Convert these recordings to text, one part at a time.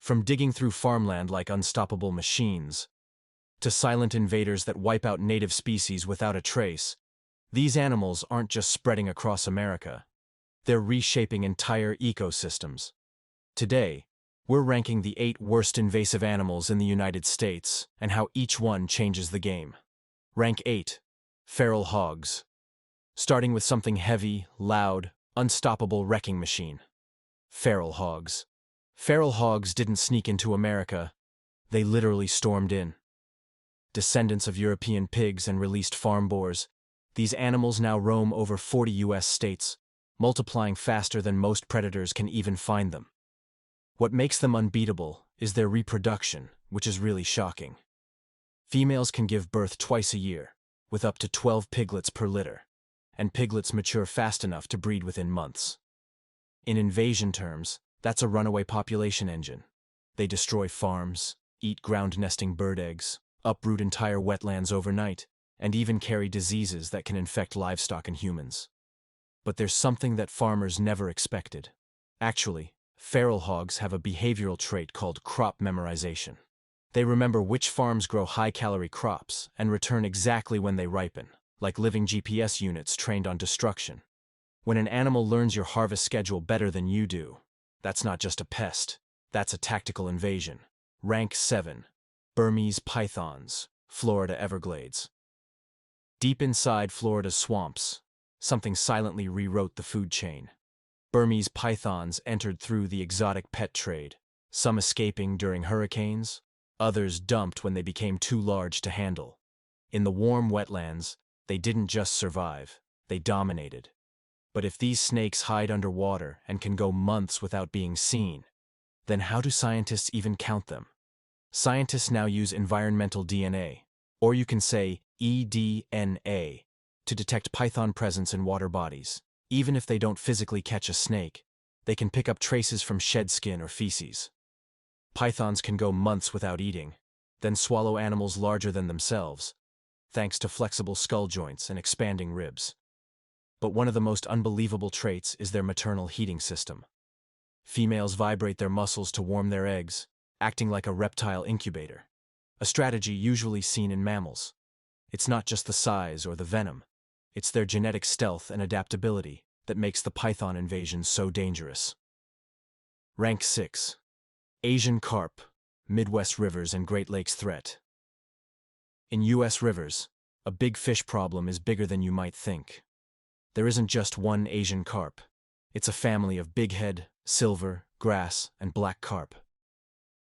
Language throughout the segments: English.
From digging through farmland like unstoppable machines, to silent invaders that wipe out native species without a trace, these animals aren't just spreading across America. They're reshaping entire ecosystems. Today, we're ranking the 8 worst invasive animals in the United States and how each one changes the game. Rank 8. Feral Hogs. Starting with something heavy, loud, unstoppable wrecking machine. Feral Hogs. Feral hogs didn't sneak into America, they literally stormed in. Descendants of European pigs and released farm boars, these animals now roam over 40 U.S. states, multiplying faster than most predators can even find them. What makes them unbeatable is their reproduction, which is really shocking. Females can give birth twice a year, with up to 12 piglets per litter, and piglets mature fast enough to breed within months. In invasion terms, that's a runaway population engine. They destroy farms, eat ground-nesting bird eggs, uproot entire wetlands overnight, and even carry diseases that can infect livestock and humans. But there's something that farmers never expected. Actually, feral hogs have a behavioral trait called crop memorization. They remember which farms grow high-calorie crops and return exactly when they ripen, like living GPS units trained on destruction. When an animal learns your harvest schedule better than you do, that's not just a pest, that's a tactical invasion. Rank 7. Burmese Pythons, Florida Everglades. Deep inside Florida's swamps, something silently rewrote the food chain. Burmese pythons entered through the exotic pet trade, some escaping during hurricanes, others dumped when they became too large to handle. In the warm wetlands, they didn't just survive, they dominated. But if these snakes hide underwater and can go months without being seen, then how do scientists even count them? Scientists now use environmental DNA, or you can say eDNA, to detect python presence in water bodies. Even if they don't physically catch a snake, they can pick up traces from shed skin or feces. Pythons can go months without eating, then swallow animals larger than themselves, thanks to flexible skull joints and expanding ribs. But one of the most unbelievable traits is their maternal heating system. Females vibrate their muscles to warm their eggs, acting like a reptile incubator, a strategy usually seen in mammals. It's not just the size or the venom, it's their genetic stealth and adaptability that makes the python invasion so dangerous. Rank 6. Asian Carp, Midwest rivers and Great Lakes threat. In U.S. rivers, a big fish problem is bigger than you might think. There isn't just one Asian carp. It's a family of bighead, silver, grass, and black carp.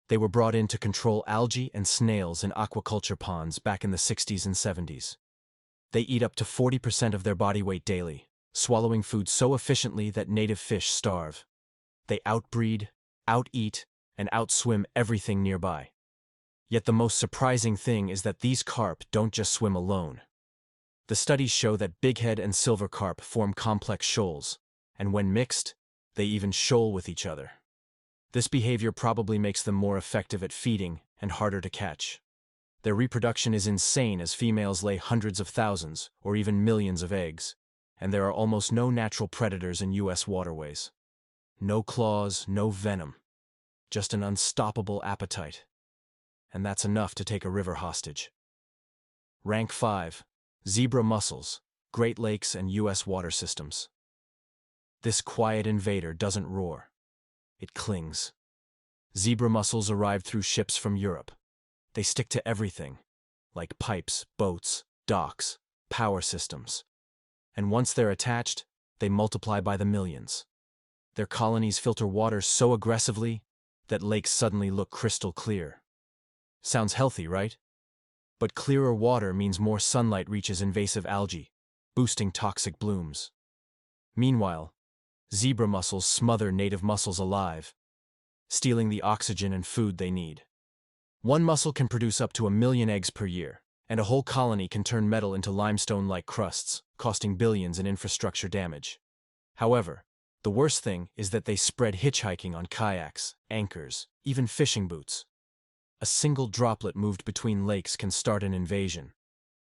They were brought in to control algae and snails in aquaculture ponds back in the 60s and 70s. They eat up to 40% of their body weight daily, swallowing food so efficiently that native fish starve. They outbreed, out-eat, and outswim everything nearby. Yet the most surprising thing is that these carp don't just swim alone. The studies show that bighead and silver carp form complex shoals, and when mixed, they even shoal with each other. This behavior probably makes them more effective at feeding and harder to catch. Their reproduction is insane as females lay hundreds of thousands or even millions of eggs, and there are almost no natural predators in U.S. waterways. No claws, no venom, just an unstoppable appetite. And that's enough to take a river hostage. Rank 5. Zebra Mussels, Great Lakes and U.S. water systems. This quiet invader doesn't roar. It clings. Zebra mussels arrived through ships from Europe. They stick to everything, like pipes, boats, docks, power systems. And once they're attached, they multiply by the millions. Their colonies filter water so aggressively that lakes suddenly look crystal clear. Sounds healthy, right? But clearer water means more sunlight reaches invasive algae, boosting toxic blooms. Meanwhile, zebra mussels smother native mussels alive, stealing the oxygen and food they need. One mussel can produce up to 1 million eggs per year, and a whole colony can turn metal into limestone-like crusts, costing billions in infrastructure damage. However, the worst thing is that they spread hitchhiking on kayaks, anchors, even fishing boots. A single droplet moved between lakes can start an invasion.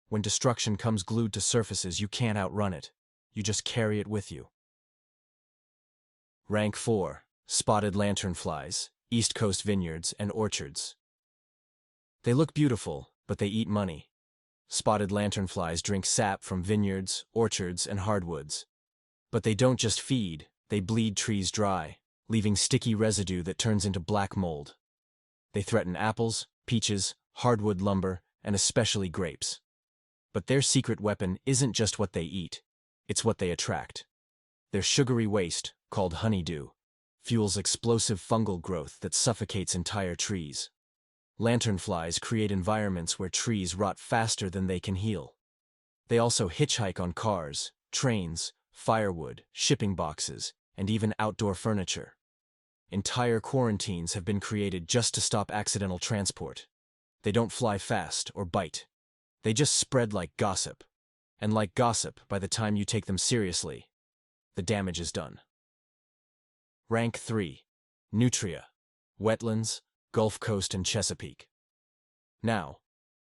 When destruction comes glued to surfaces, you can't outrun it. You just carry it with you. Rank 4. Spotted Lanternflies, East Coast vineyards and orchards. They look beautiful, but they eat money. Spotted lanternflies drink sap from vineyards, orchards, and hardwoods. But they don't just feed, they bleed trees dry, leaving sticky residue that turns into black mold. They threaten apples, peaches, hardwood lumber, and especially grapes. But their secret weapon isn't just what they eat, it's what they attract. Their sugary waste, called honeydew, fuels explosive fungal growth that suffocates entire trees. Lanternflies create environments where trees rot faster than they can heal. They also hitchhike on cars, trains, firewood, shipping boxes, and even outdoor furniture. Entire quarantines have been created just to stop accidental transport. They don't fly fast or bite. They just spread like gossip. And like gossip, by the time you take them seriously, the damage is done. Rank 3. Nutria. Wetlands, Gulf Coast and Chesapeake. Now,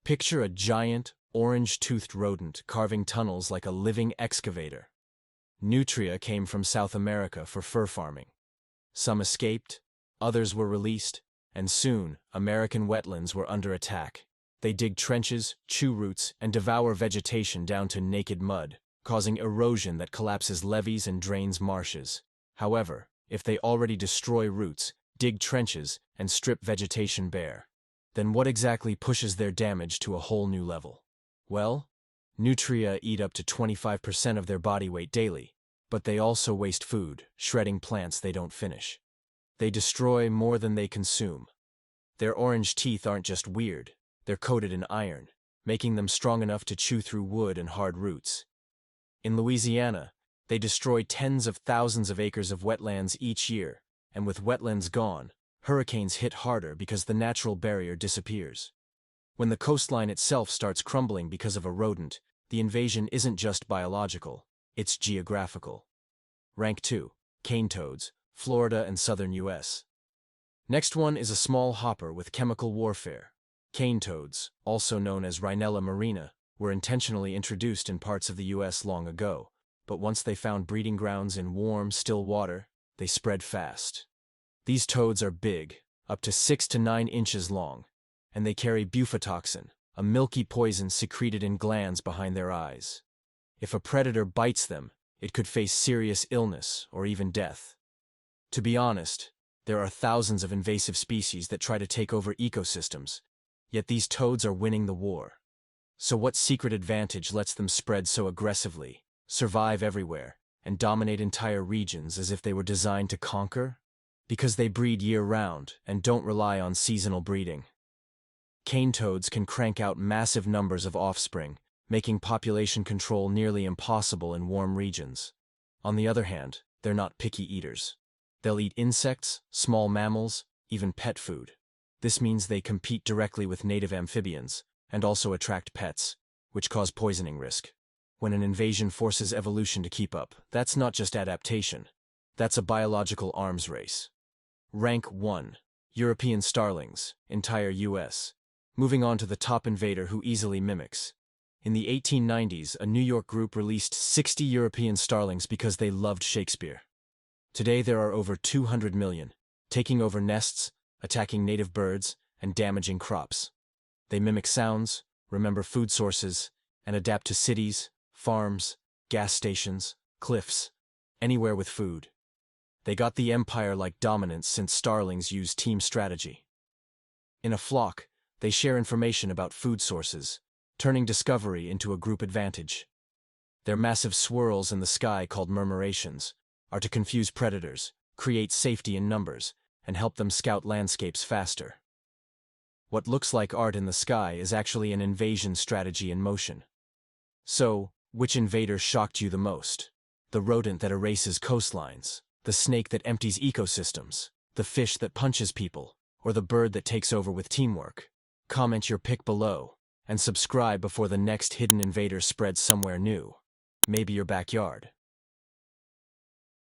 picture a giant, orange-toothed rodent carving tunnels like a living excavator. Nutria came from South America for fur farming. Some escaped, others were released, and soon, American wetlands were under attack. They dig trenches, chew roots, and devour vegetation down to naked mud, causing erosion that collapses levees and drains marshes. However, if they already destroy roots, dig trenches, and strip vegetation bare, then what exactly pushes their damage to a whole new level? Well, nutria eat up to 25% of their body weight daily, but they also waste food, shredding plants they don't finish. They destroy more than they consume. Their orange teeth aren't just weird, they're coated in iron, making them strong enough to chew through wood and hard roots. In Louisiana, they destroy tens of thousands of acres of wetlands each year, and with wetlands gone, hurricanes hit harder because the natural barrier disappears. When the coastline itself starts crumbling because of a rodent, the invasion isn't just biological, it's geographical. Rank 2. Cane toads, Florida and southern U.S. Next one is a small hopper with chemical warfare. Cane toads, also known as Rhinella marina, were intentionally introduced in parts of the U.S. long ago, but once they found breeding grounds in warm, still water, they spread fast. These toads are big, up to 6 to 9 inches long, and they carry bufotoxin, a milky poison secreted in glands behind their eyes. If a predator bites them, it could face serious illness or even death. To be honest, there are thousands of invasive species that try to take over ecosystems, yet these toads are winning the war. So what secret advantage lets them spread so aggressively, survive everywhere, and dominate entire regions as if they were designed to conquer? Because they breed year-round and don't rely on seasonal breeding. Cane toads can crank out massive numbers of offspring, making population control nearly impossible in warm regions. On the other hand, they're not picky eaters. They'll eat insects, small mammals, even pet food. This means they compete directly with native amphibians, and also attract pets, which cause poisoning risk. When an invasion forces evolution to keep up, that's not just adaptation. That's a biological arms race. Rank 1. European Starlings, entire U.S. Moving on to the top invader who easily mimics. In the 1890s, a New York group released 60 European starlings because they loved Shakespeare. Today there are over 200 million, taking over nests, attacking native birds, and damaging crops. They mimic sounds, remember food sources, and adapt to cities, farms, gas stations, cliffs, anywhere with food. They got the empire-like dominance since starlings use team strategy. In a flock, they share information about food sources, turning discovery into a group advantage. Their massive swirls in the sky, called murmurations, are to confuse predators, create safety in numbers, and help them scout landscapes faster. What looks like art in the sky is actually an invasion strategy in motion. So, which invader shocked you the most? The rodent that erases coastlines, the snake that empties ecosystems, the fish that punches people, or the bird that takes over with teamwork? Comment your pick below, and subscribe before the next hidden invader spreads somewhere new. Maybe your backyard.